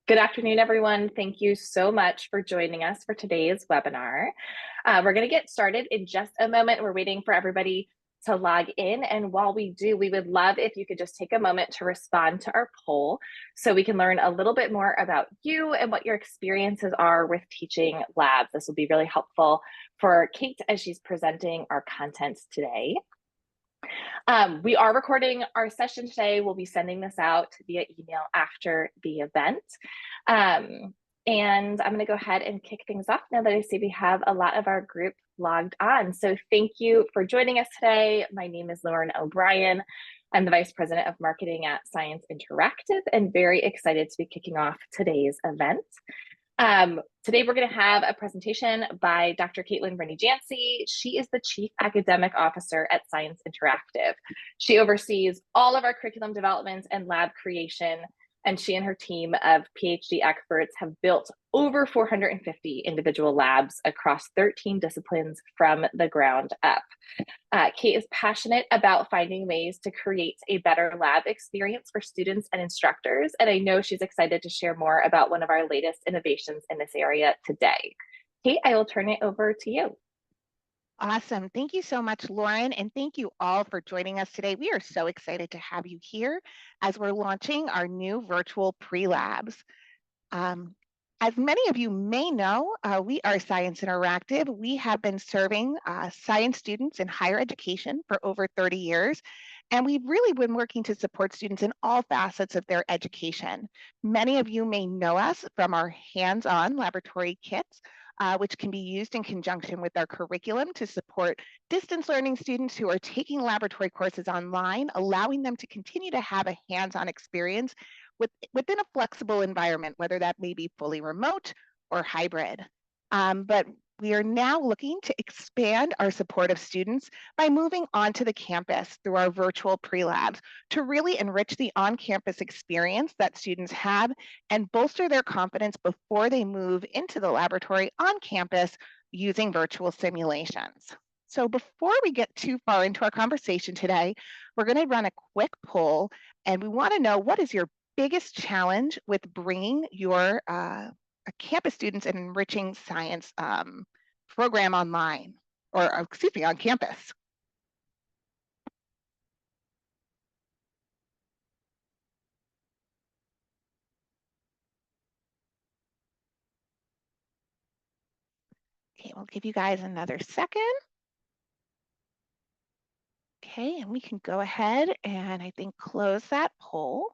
Good afternoon, everyone. Thank you so much for joining us for today's webinar. We're going to get started in just a moment. We're waiting for everybody to log in. And while we do, we would love if you could just take a moment to respond to our poll so we can learn a little bit more about you and what your experiences are with teaching labs. This will be really helpful for Kate as she's presenting our content today. We are recording our session today. We'll be sending this out via email after the event. And I'm going to go ahead and kick things off now that I see we have a lot of our group logged on. So thank you for joining us today. My name is Lauren O'Brien. I'm the Vice President of Marketing at Science Interactive and very excited to be kicking off today's event. Today we're going to have a presentation by Dr. Caitlin Rennie-Jancy. She is the Chief Academic Officer at Science Interactive. She oversees all of our curriculum development and lab creation, and she and her team of PhD experts have built over 450 individual labs across 13 disciplines from the ground up. Kate is passionate about finding ways to create a better lab experience for students and instructors, and I know she's excited to share more about one of our latest innovations in this area today. Kate, I will turn it over to you. Awesome. Thank you so much, Lauren, and thank you all for joining us today. We are so excited to have you here as we're launching our new virtual pre-labs. As many of you may know, we are Science Interactive. We have been serving science students in higher education for over 30 years, and we've really been working to support students in all facets of their education. Many of you may know us from our hands-on laboratory kits, which can be used in conjunction with our curriculum to support distance learning students who are taking laboratory courses online, allowing them to continue to have a hands-on experience within a flexible environment, whether that may be fully remote or hybrid. But we are now looking to expand our support of students by moving onto the campus through our virtual pre-labs to really enrich the on-campus experience that students have and bolster their confidence before they move into the laboratory on campus using virtual simulations. So before we get too far into our conversation today, we're going to run a quick poll, and we want to know, what is your biggest challenge with bringing your campus students and enriching science program online, or excuse me, on campus? Okay, we'll give you guys another second. Okay, and we can go ahead and I think close that poll.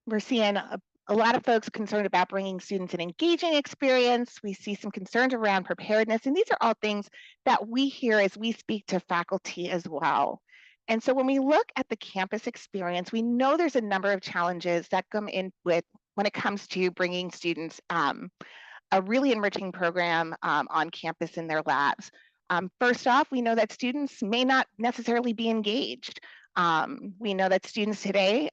We're seeing a lot of folks concerned about bringing students an engaging experience. We see some concerns around preparedness, and these are all things that we hear as we speak to faculty as well. And so when we look at the campus experience, we know there's a number of challenges that come in with when it comes to bringing students a really enriching program on campus in their labs. First off, we know that students may not necessarily be engaged. We know that students today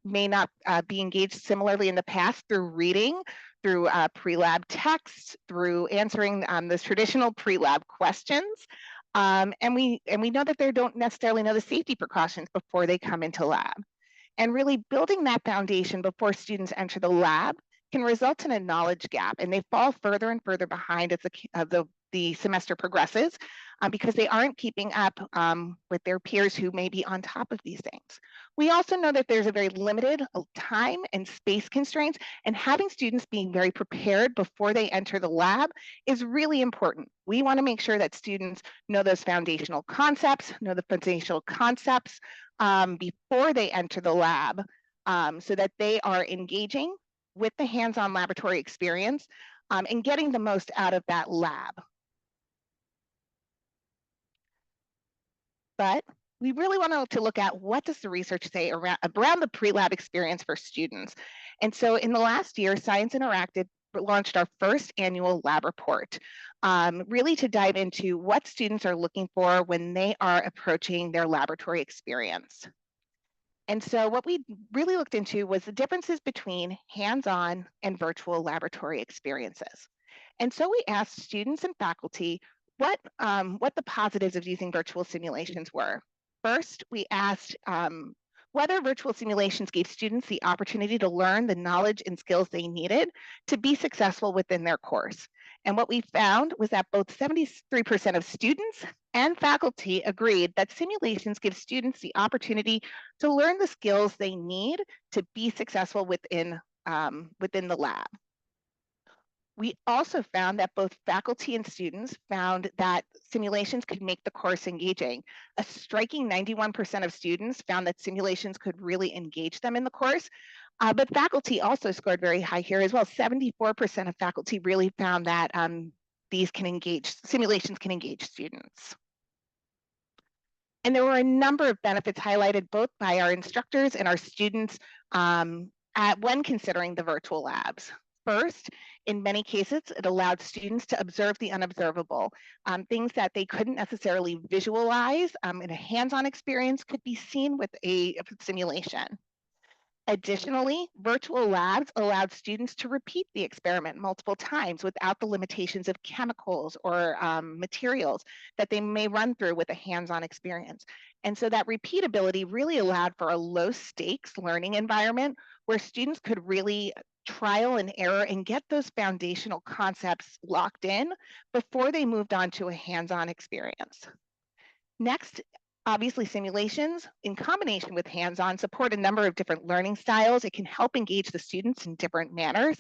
may not be engaged similarly in the past through reading, through pre-lab text, through answering the traditional pre-lab questions. And we know that they don't necessarily know the safety precautions before they come into lab. And really building that foundation before students enter the lab can result in a knowledge gap, and they fall further and further behind as the semester progresses because they aren't keeping up with their peers who may be on top of these things. We also know that there's a very limited time and space constraints, and having students being very prepared before they enter the lab is really important. We want to make sure that students know those foundational concepts, before they enter the lab so that they are engaging with the hands-on laboratory experience and getting the most out of that lab. But we really want to look at, what does the research say around the pre-lab experience for students? And so in the last year, Science Interactive launched our first annual lab report, really to dive into what students are looking for when they are approaching their laboratory experience. And so what we really looked into was the differences between hands-on and virtual laboratory experiences. And so we asked students and faculty what the positives of using virtual simulations were. First, we asked whether virtual simulations gave students the opportunity to learn the knowledge and skills they needed to be successful within their course. And what we found was that both 73% of students and faculty agreed that simulations give students the opportunity to learn the skills they need to be successful within the lab. We also found that both faculty and students found that simulations could make the course engaging. A striking 91% of students found that simulations could really engage them in the course, but faculty also scored very high here as well. 74% of faculty really found that simulations can engage students. And there were a number of benefits highlighted both by our instructors and our students when considering the virtual labs. First, in many cases, it allowed students to observe the unobservable. Things that they couldn't necessarily visualize in a hands-on experience could be seen with a simulation. Additionally, virtual labs allowed students to repeat the experiment multiple times without the limitations of chemicals or materials that they may run through with a hands-on experience. And so that repeatability really allowed for a low-stakes learning environment where students could really trial and error and get those foundational concepts locked in before they moved on to a hands-on experience. Next, obviously, simulations in combination with hands-on support a number of different learning styles. It can help engage the students in different manners.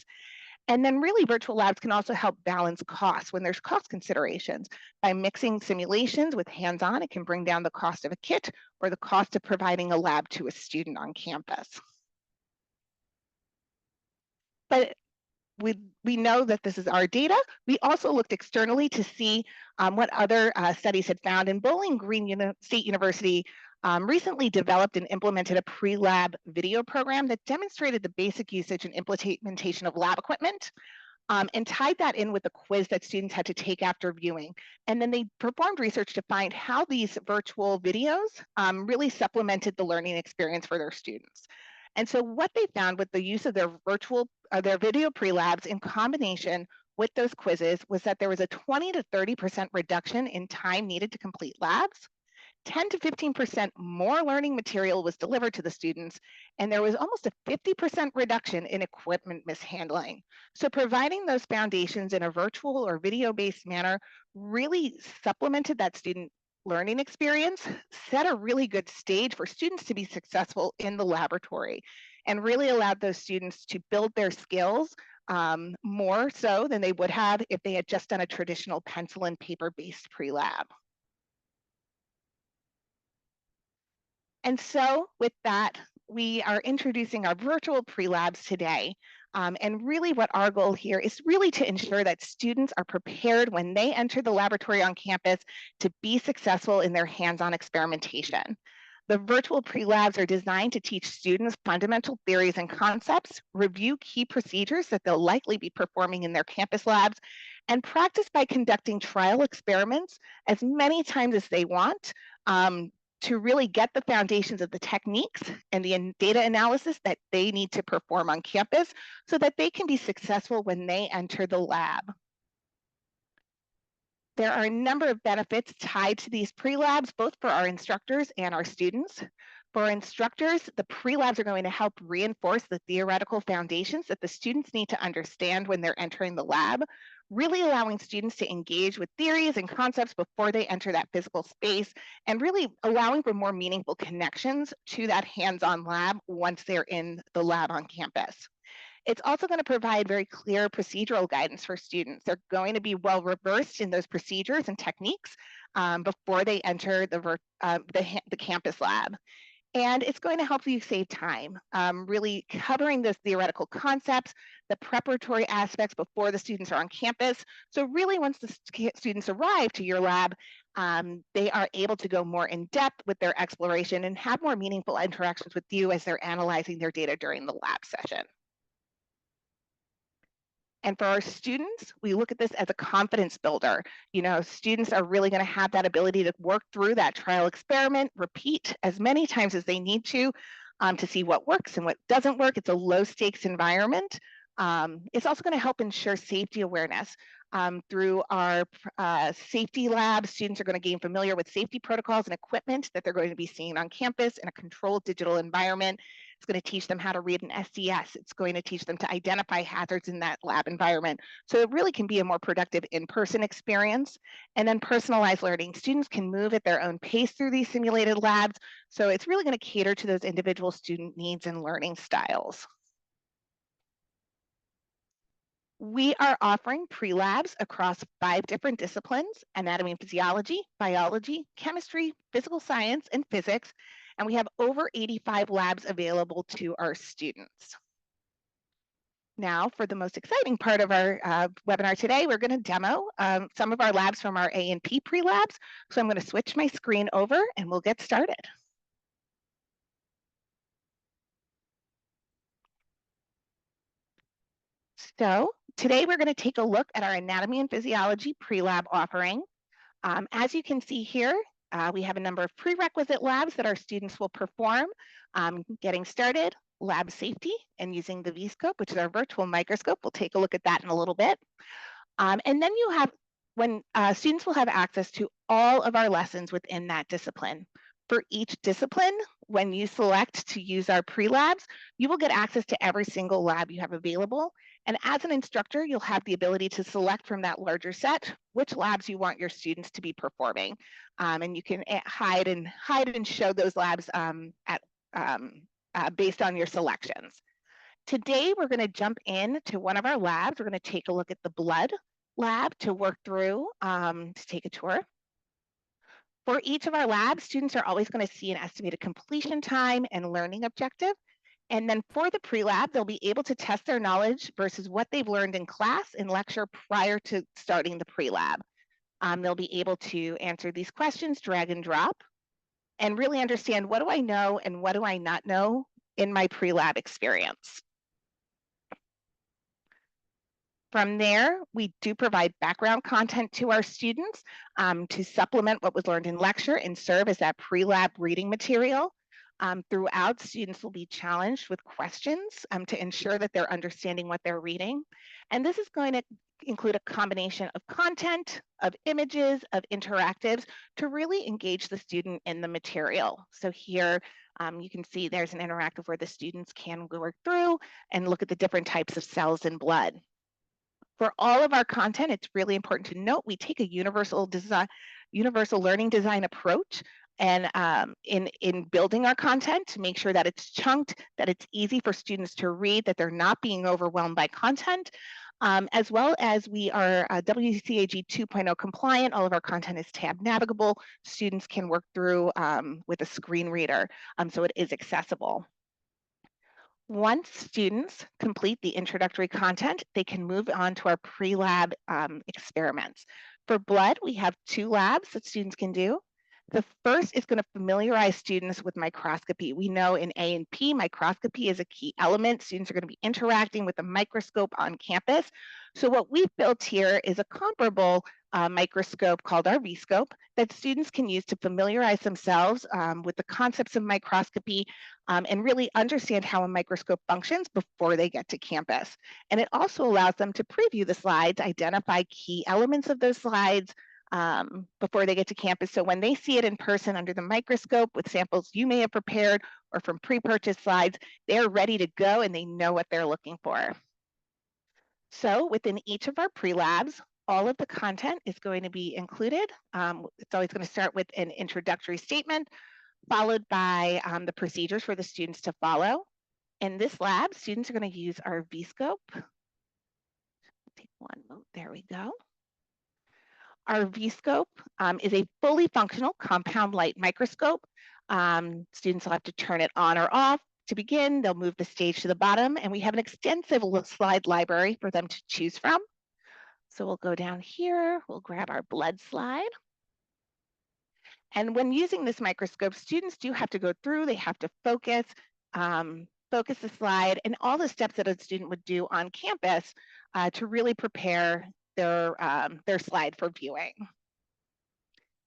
And then really virtual labs can also help balance costs when there's cost considerations. By mixing simulations with hands-on, it can bring down the cost of a kit or the cost of providing a lab to a student on campus. But we know that this is our data. We also looked externally to see what other studies had found. And Bowling Green State University recently developed and implemented a pre-lab video program that demonstrated the basic usage and implementation of lab equipment and tied that in with a quiz that students had to take after viewing. And then they performed research to find how these virtual videos really supplemented the learning experience for their students. And so what they found with the use of their video pre-labs in combination with those quizzes was that there was a 20 to 30% reduction in time needed to complete labs. 10 to 15% more learning material was delivered to the students, and there was almost a 50% reduction in equipment mishandling. So providing those foundations in a virtual or video-based manner really supplemented that student learning experience, set a really good stage for students to be successful in the laboratory, and really allowed those students to build their skills more so than they would have if they had just done a traditional pencil and paper-based pre-lab. And so with that, we are introducing our virtual pre-labs today. And really what our goal here is really to ensure that students are prepared when they enter the laboratory on campus to be successful in their hands-on experimentation. The virtual pre-labs are designed to teach students fundamental theories and concepts, review key procedures that they'll likely be performing in their campus labs, and practice by conducting trial experiments as many times as they want to really get the foundations of the techniques and the data analysis that they need to perform on campus so that they can be successful when they enter the lab. There are a number of benefits tied to these pre-labs, both for our instructors and our students. For our instructors, the pre-labs are going to help reinforce the theoretical foundations that the students need to understand when they're entering the lab, really allowing students to engage with theories and concepts before they enter that physical space, and really allowing for more meaningful connections to that hands-on lab once they're in the lab on campus. It's also going to provide very clear procedural guidance for students. They're going to be well reversed in those procedures and techniques before they enter the campus lab. And it's going to help you save time, really covering those theoretical concepts, the preparatory aspects before the students are on campus. So really once the students arrive to your lab, they are able to go more in depth with their exploration and have more meaningful interactions with you as they're analyzing their data during the lab session. And for our students, we look at this as a confidence builder. You know, students are really going to have that ability to work through that trial experiment, repeat as many times as they need to see what works and what doesn't work. It's a low stakes environment It's also going to help ensure safety awareness. Through our safety lab, students are going to gain familiar with safety protocols and equipment that they're going to be seeing on campus in a controlled digital environment. It's going to teach them how to read an SCS. It's going to teach them to identify hazards in that lab environment. So it really can be a more productive in-person experience. And then personalized learning. Students can move at their own pace through these simulated labs. So it's really going to cater to those individual student needs and learning styles. We are offering pre-labs across 5 different disciplines: anatomy and physiology, biology, chemistry, physical science, and physics. And we have over 85 labs available to our students. Now, for the most exciting part of our webinar today, we're going to demo some of our labs from our A&P pre-labs. So I'm going to switch my screen over and we'll get started. So today we're going to take a look at our anatomy and physiology pre-lab offering. As you can see here, we have a number of prerequisite labs that our students will perform. Getting started, lab safety and using the V-scope, which is our virtual microscope. We'll take a look at that in a little bit. And then you have, students will have access to all of our lessons within that discipline. For each discipline, when you select to use our pre-labs, you will get access to every single lab you have available. And as an instructor, you'll have the ability to select from that larger set which labs you want your students to be performing. And you can hide and show those labs based on your selections. Today, we're going to jump in to one of our labs. We're going to take a look at the blood lab to work through, to take a tour. For each of our labs, students are always going to see an estimated completion time and learning objective. And then for the pre-lab, they'll be able to test their knowledge versus what they've learned in class and lecture prior to starting the pre-lab. They'll be able to answer these questions, drag and drop, and really understand what do I know and what do I not know in my pre-lab experience. From there, we do provide background content to our students to supplement what was learned in lecture and serve as that pre-lab reading material. Throughout, students will be challenged with questions to ensure that they're understanding what they're reading. And this is going to include a combination of content, of images, of interactives to really engage the student in the material. So here you can see there's an interactive where the students can work through and look at the different types of cells in blood. For all of our content, it's really important to note we take a universal learning design approach, and in building our content to make sure that it's chunked, that it's easy for students to read, that they're not being overwhelmed by content, as well as we are WCAG 2.0 compliant. All of our content is tab navigable. Students can work through with a screen reader, so it is accessible. Once students complete the introductory content, they can move on to our pre-lab experiments. For blood, we have 2 labs that students can do. The first is going to familiarize students with microscopy. We know in A&P, microscopy is a key element. Students are going to be interacting with a microscope on campus. So what we've built here is a comparable microscope called our V-scope that students can use to familiarize themselves with the concepts of microscopy and really understand how a microscope functions before they get to campus. And it also allows them to preview the slides, identify key elements of those slides before they get to campus. So when they see it in person under the microscope with samples you may have prepared or from pre-purchased slides, they're ready to go and they know what they're looking for. So within each of our pre-labs, all of the content is going to be included. It's always going to start with an introductory statement, followed by the procedures for the students to follow. In this lab, students are going to use our V-scope. Take one, there we go. Our V-scope is a fully functional compound light microscope. Students will have to turn it on or off. To begin, they'll move the stage to the bottom, and we have an extensive slide library for them to choose from. So we'll go down here, we'll grab our blood slide. And when using this microscope, students do have to go through, they have to focus the slide and all the steps that a student would do on campus to really prepare their slide for viewing.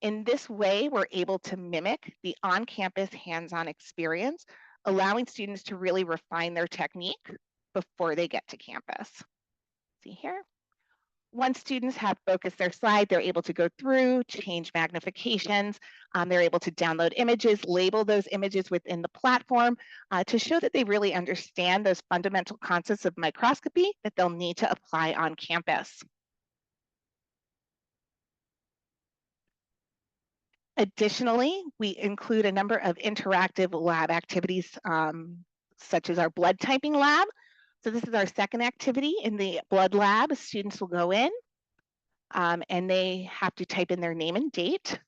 In this way, we're able to mimic the on-campus hands-on experience, allowing students to really refine their technique. before they get to campus. See here? Once students have focused their slide, they're able to go through, change magnifications. They're able to download images, label those images within the platform to show that they really understand those fundamental concepts of microscopy that they'll need to apply on campus. Additionally, we include a number of interactive lab activities, such as our blood typing lab. So this is our second activity in the blood lab. Students will go in and they have to type in their name and date.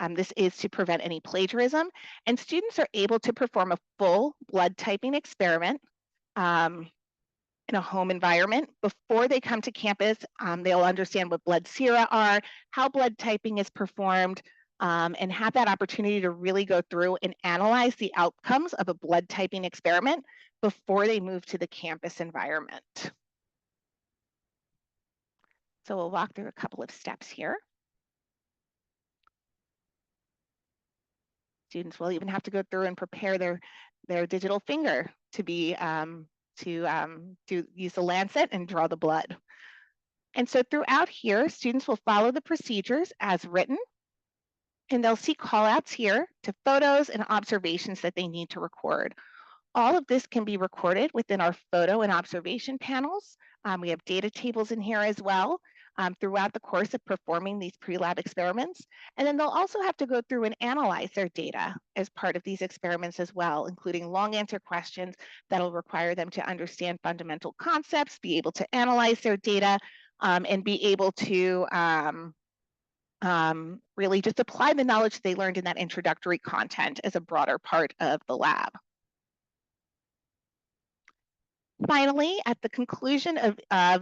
This is to prevent any plagiarism. And students are able to perform a full blood typing experiment in a home environment. Before they come to campus, they'll understand what blood sera are, how blood typing is performed, and have that opportunity to really go through and analyze the outcomes of a blood typing experiment before they move to the campus environment. So we'll walk through a couple of steps here. Students will even have to go through and prepare their digital finger to be use the lancet and draw the blood. And so throughout here, students will follow the procedures as written, and they'll see callouts here to photos and observations that they need to record. All of this can be recorded within our photo and observation panels. We have data tables in here as well throughout the course of performing these pre-lab experiments. And then they'll also have to go through and analyze their data as part of these experiments as well, including long answer questions that'll require them to understand fundamental concepts, be able to analyze their data, and be able to really just apply the knowledge they learned in that introductory content as a broader part of the lab. Finally, at the conclusion of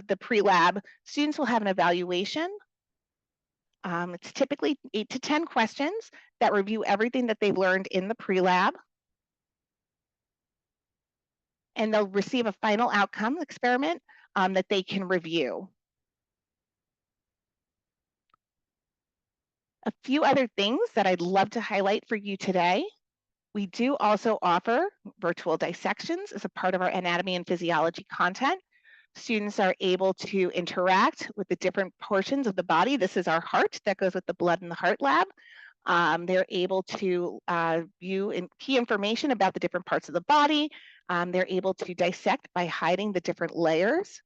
the pre-lab, students will have an evaluation. It's typically 8 to 10 questions that review everything that they've learned in the pre-lab. And they'll receive a final outcome experiment that they can review. A few other things that I'd love to highlight for you today. We do also offer virtual dissections as a part of our anatomy and physiology content. Students are able to interact with the different portions of the body. This is our heart that goes with the blood in the heart lab. They're able to view key information about the different parts of the body. They're able to dissect by hiding the different layers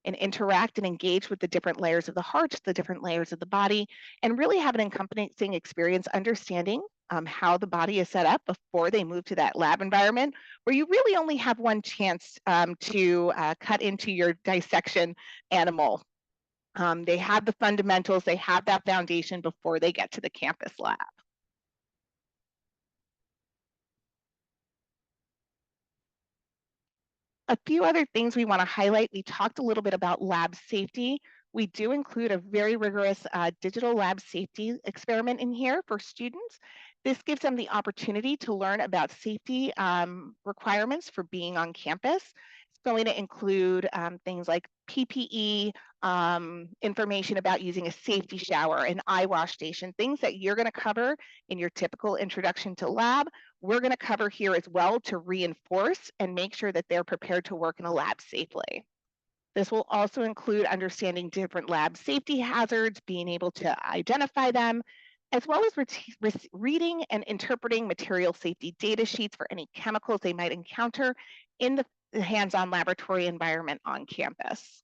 and interact and engage with the different layers of the heart, the different layers of the body, and really have an encompassing experience understanding how the body is set up before they move to that lab environment, where you really only have one chance to cut into your dissection animal. They have the fundamentals, they have that foundation before they get to the campus lab. A few other things we want to highlight. We talked a little bit about lab safety. We do include a very rigorous digital lab safety experiment in here for students. This gives them the opportunity to learn about safety requirements for being on campus. It's going to include things like PPE, information about using a safety shower, an eye wash station, things that you're going to cover in your typical introduction to lab. We're going to cover here as well to reinforce and make sure that they're prepared to work in a lab safely. This will also include understanding different lab safety hazards, being able to identify them, as well as reading and interpreting material safety data sheets for any chemicals they might encounter in the hands-on laboratory environment on campus.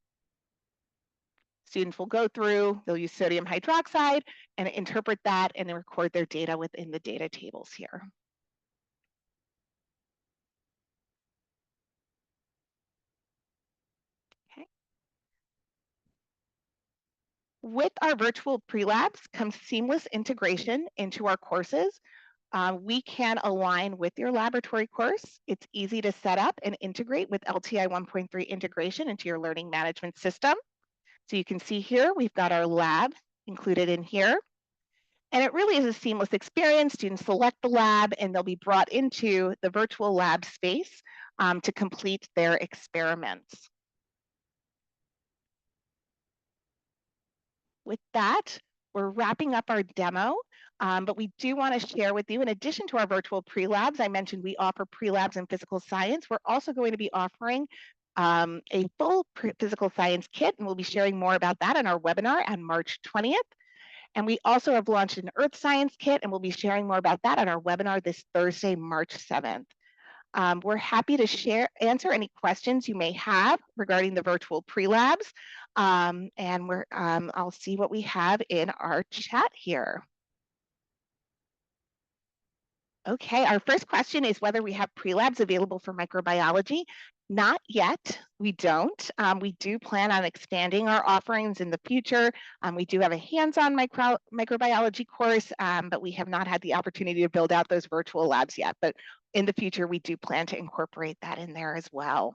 Students will go through, they'll use sodium hydroxide and interpret that and then record their data within the data tables here. With our virtual pre-labs comes seamless integration into our courses. We can align with your laboratory course. It's easy to set up and integrate with LTI 1.3 integration into your learning management system. So you can see here, we've got our lab included in here. And it really is a seamless experience. Students select the lab and they'll be brought into the virtual lab space to complete their experiments. With that, we're wrapping up our demo, but we do want to share with you, in addition to our virtual pre-labs, I mentioned we offer pre-labs in physical science. We're also going to be offering a full physical science kit, and we'll be sharing more about that in our webinar on March 20th. And we also have launched an Earth Science Kit, and we'll be sharing more about that on our webinar this Thursday, March 7th. We're happy to answer any questions you may have regarding the virtual pre-labs. And I'll see what we have in our chat here. Okay, our first question is whether we have pre-labs available for microbiology. Not yet, we don't. We do plan on expanding our offerings in the future. We do have a hands-on microbiology course, but we have not had the opportunity to build out those virtual labs yet. But in the future, we do plan to incorporate that in there as well.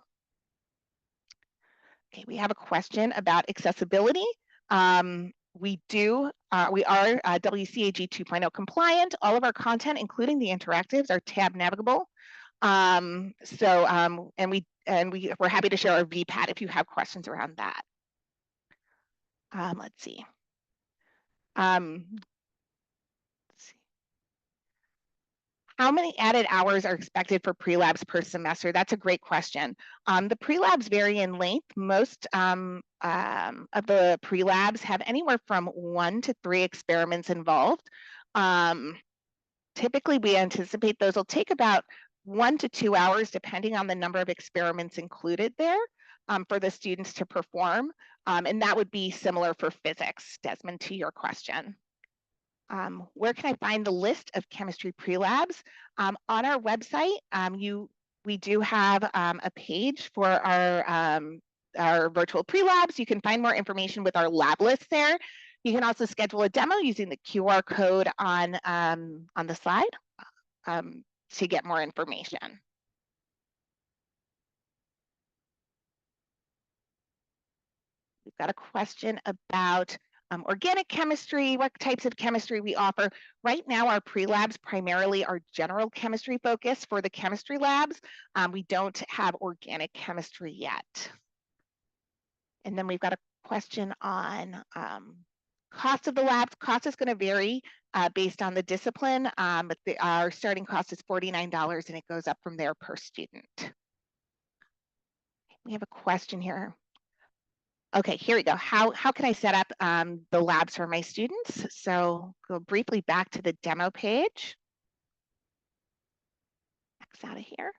Okay, we have a question about accessibility. We are WCAG 2.0 compliant. All of our content, including the interactives, are tab navigable. And we're happy to share our VPAT if you have questions around that. Let's see. How many added hours are expected for pre-labs per semester? That's a great question. The pre-labs vary in length. Most of the pre-labs have anywhere from 1 to 3 experiments involved. Typically, we anticipate those will take about 1 to 2 hours, depending on the number of experiments included there for the students to perform. And that would be similar for physics, Desmond, to your question. Where can I find the list of chemistry pre-labs? On our website, we do have a page for our virtual pre-labs. You can find more information with our lab list there. You can also schedule a demo using the QR code on the slide to get more information. We've got a question about organic chemistry, what types of chemistry we offer. Right now, our pre-labs primarily are general chemistry focused for the chemistry labs. We don't have organic chemistry yet. And then we've got a question on cost of the labs. Cost is going to vary based on the discipline, but our starting cost is $49 and it goes up from there per student. We have a question here. Okay, here we go. How can I set up the labs for my students? So go briefly back to the demo page. X out of here.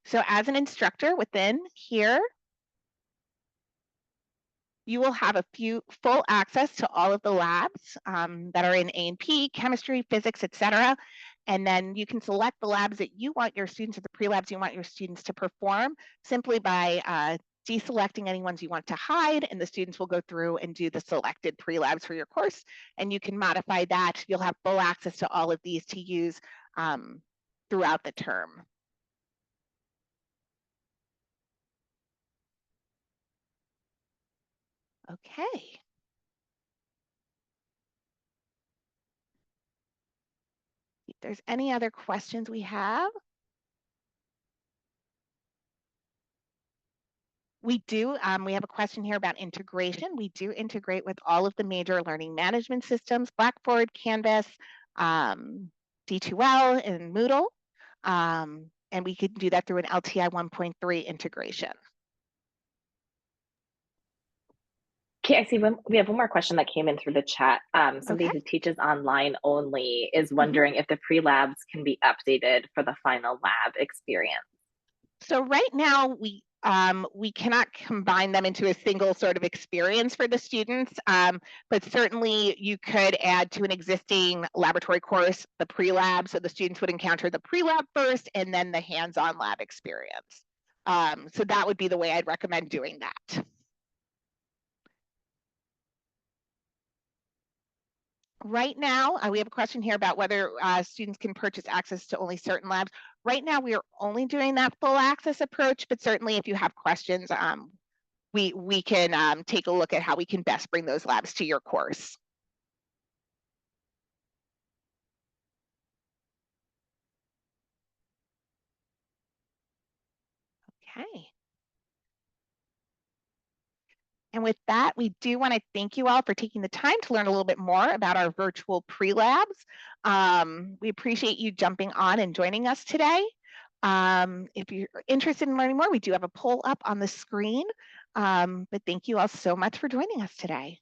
So as an instructor within here, you will have full access to all of the labs that are in A&P, chemistry, physics, etc. And then you can select the labs that you want your students, or the pre-labs you want your students to perform, simply by deselecting any ones you want to hide, and the students will go through and do the selected pre-labs for your course, and you can modify that. You'll have full access to all of these to use throughout the term. Okay. If there's any other questions we have. We do, we have a question here about integration. We do integrate with all of the major learning management systems, Blackboard, Canvas, D2L, and Moodle. And we can do that through an LTI 1.3 integration. Okay, I see we have one more question that came in through the chat. Somebody who teaches online only is wondering if the pre-labs can be updated for the final lab experience. So right now, we cannot combine them into a single sort of experience for the students, but certainly you could add to an existing laboratory course the pre-lab, so the students would encounter the pre-lab first and then the hands-on lab experience. So that would be the way I'd recommend doing that. Right now, we have a question here about whether students can purchase access to only certain labs. Right now, we are only doing that full access approach, but certainly if you have questions, we can take a look at how we can best bring those labs to your course. Okay. And with that, we do want to thank you all for taking the time to learn a little bit more about our virtual pre-labs. We appreciate you jumping on and joining us today. If you're interested in learning more, we do have a poll up on the screen. But thank you all so much for joining us today.